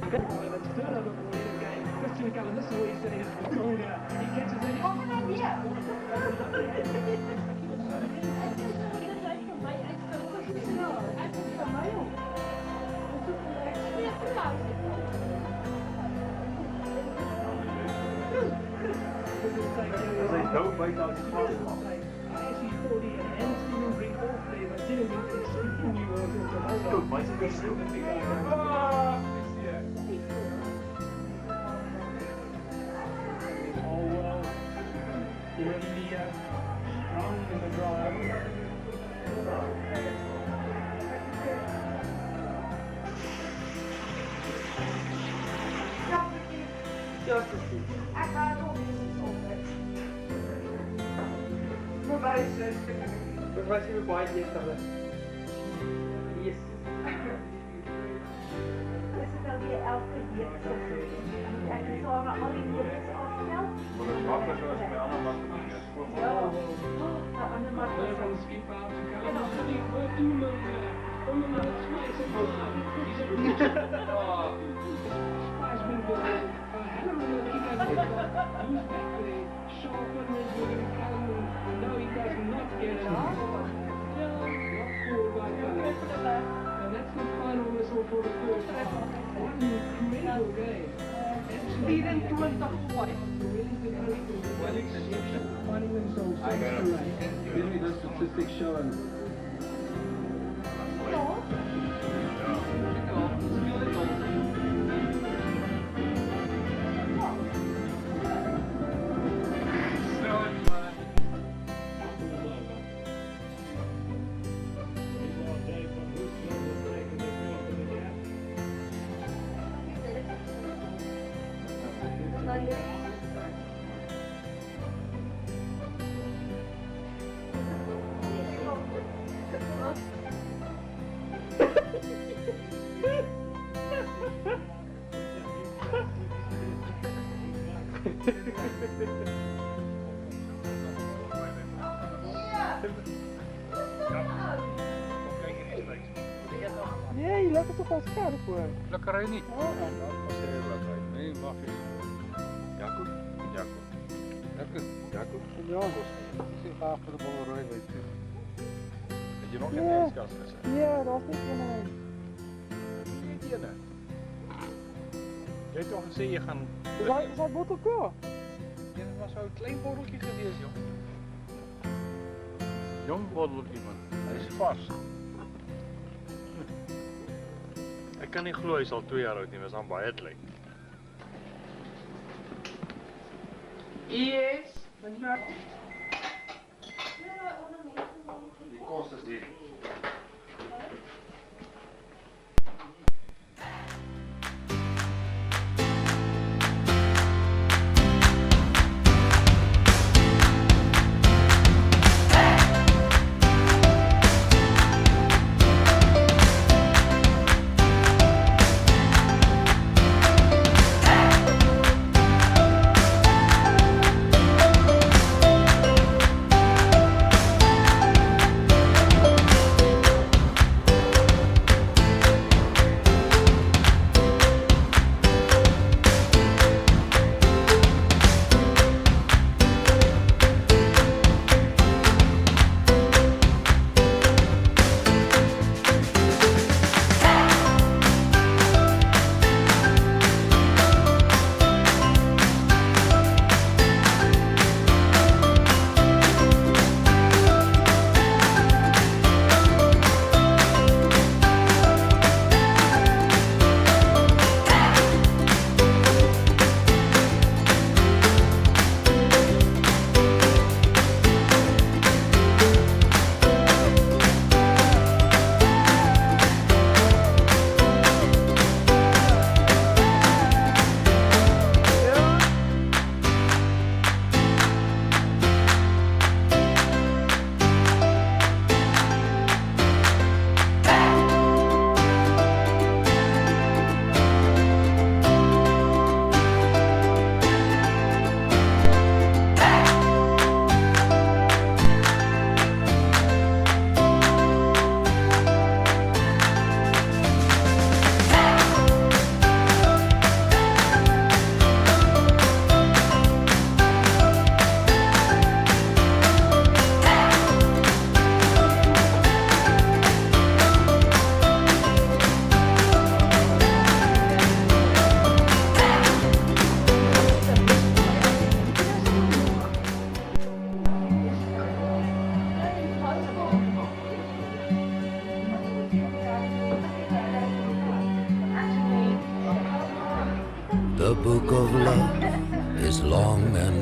Let's turnover for the game. Christian McCallum, this is what he's saying. He catches it. Oh, really strong in the drive. Just a few. I can't Vai ser igual e essa Isso. Is het dan weer elke keer zo? En het is al die dingen afstel. Dat is makkelijk zoals je met andere makkelijk is. Ja. Oh, aan de makkelijk. Van de skipaal. En dan zal die doelen onder de smijzen. Die zijn niet. Spice been good. No, he does not get it off. And that's the final whistle for the first half. What an incredible game. 24 points. Finding themselves so straight. Give me the statistics showing. Nee, lekker toch wel scherp hoor. Lekker rijden niet. Oh, Dat was heel lekker. Nee, mag eens. Jakub? Jakub. Jakub? Jakub? ja. Ik zit graag voor de ballerij, weet je. Heb je nog geen Ja. ijskast gezet? Ja, dat was niet van mij. Niet hier, hè? Je hebt toch een zee gaan... Is dat bottle klaar? Ja, dat was zo'n klein borreltje geweest, joh. Jong borreltje, man. Hij is vast. Ik kan niet geloven, hij is al 2 jaar oud niet meer aan bij het lijkt. Yes. Die kost is die.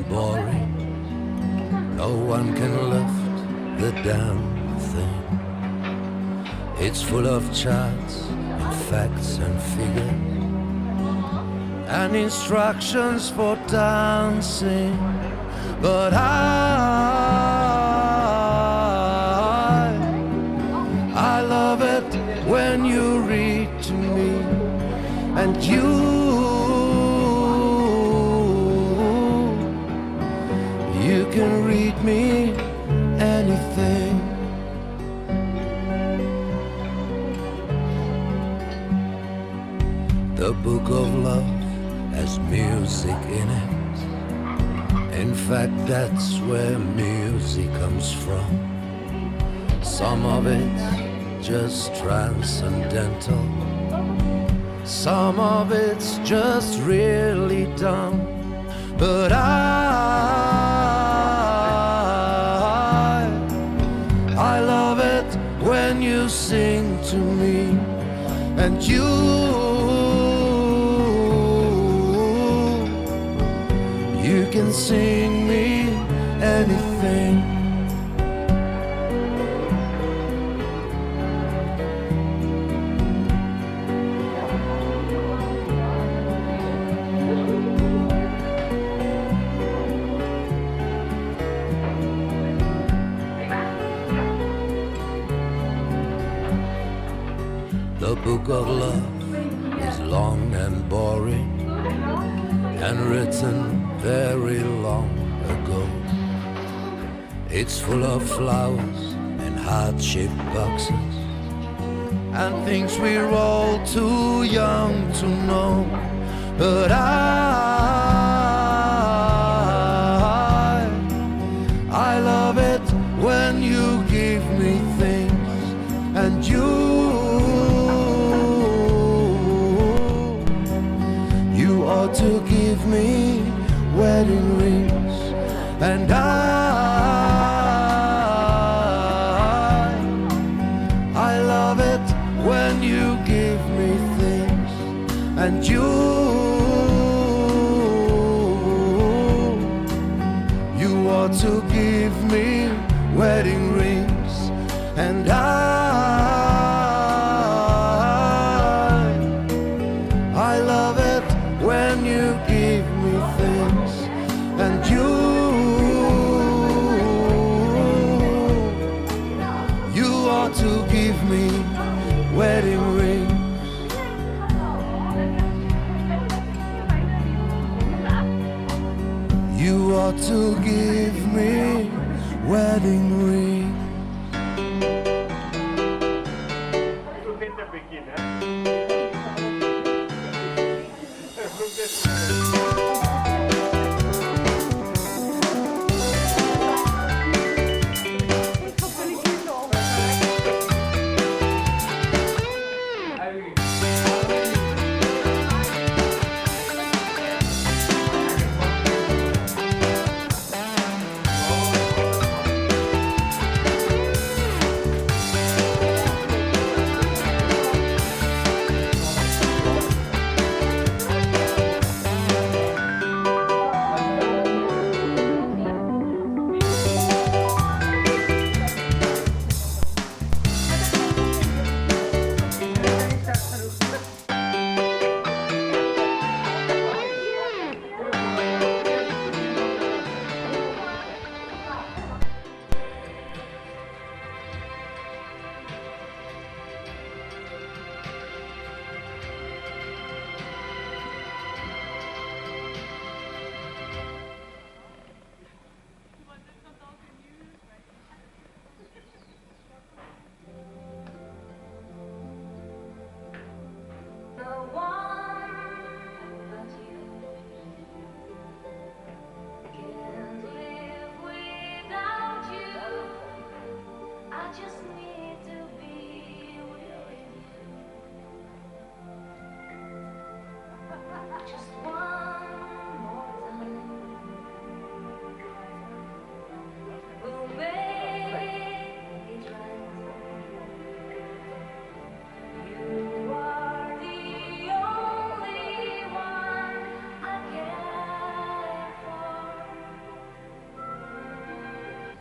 boring. No one can lift the damn thing. It's full of charts and facts and figures and instructions for dancing. But I love it when you read to me, and you can read me anything. The book of love has music in it. In fact, that's where music comes from. Some of it's just transcendental. Some of it's just really dumb. But I love it when you sing to me, and you can sing me anything. The book of love is long and boring and written very long ago. It's full of flowers and heart-shaped boxes and things we're all too young to know. But I love it when you give me things, and you ought to give me wedding rings, and I love it when you give me things, and you ought to give me wedding rings, and I love it when you give me things, and you ought to give me wedding rings. You ought to give me wedding rings.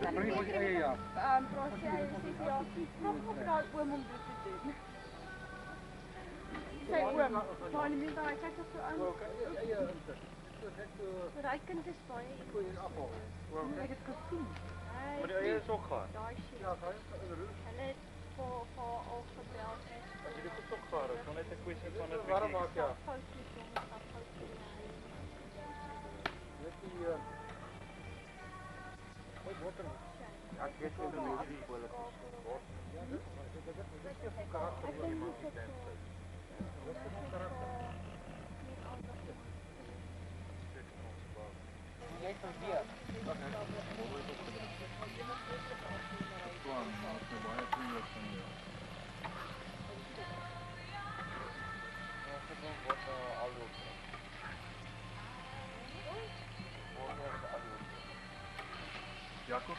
Proszę, ja no gebruik Wim om dit te doen. Kijk Wim, maar in de meantime, kijk of aan. Bereiken is bij. Ik het gezien. Maar die is ook gaan. Daar is hij. En het voor overgebeld is. Als je dit goed opgevaren, dan is het kwestie van het Waarom maak je? Foto's jongens, dat foto's. Ja, ik weet niet hoe die willen. Jacob,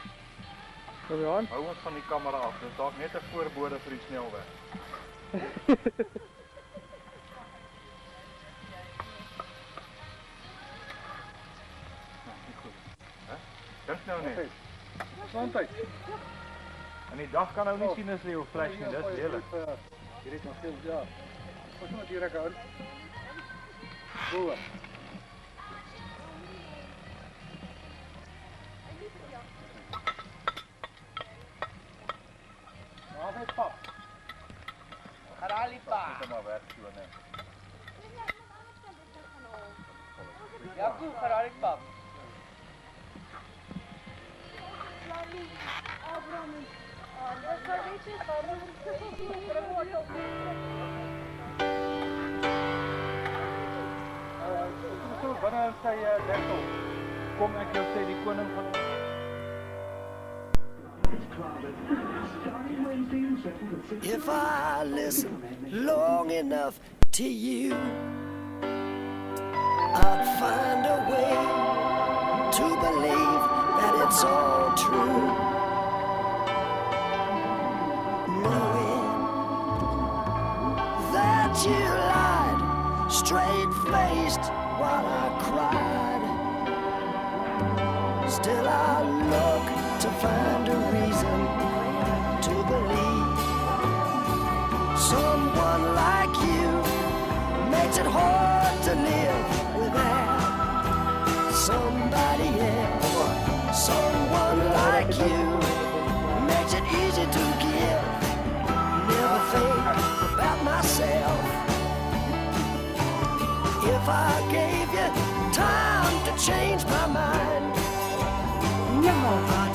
Kom je aan? hou ons van die camera af, dit is dalk net 'n voorbode vir die snelweg. Nou, nie goed. Hè? Dink nou net. Gezondheid. En die dag kan nou nie sien as jy op flash nie, dis lelik. Hier is nog veel, ja. Wat moet hier rekken aan? Boe. Waar is pap? Dit maar werk so net. Ja, goed, Ferrari pap. Wanneer sy deksel kom ek jou sê die koning van If I listen long enough to you, I'd find a way to believe that it's all true. Knowing that you lied straight-faced while I cried, still I look to find a reason to believe someone like you makes it hard to live without somebody else. Someone like you makes it easy to give. Never think about myself. If I gave you time to change my mind, I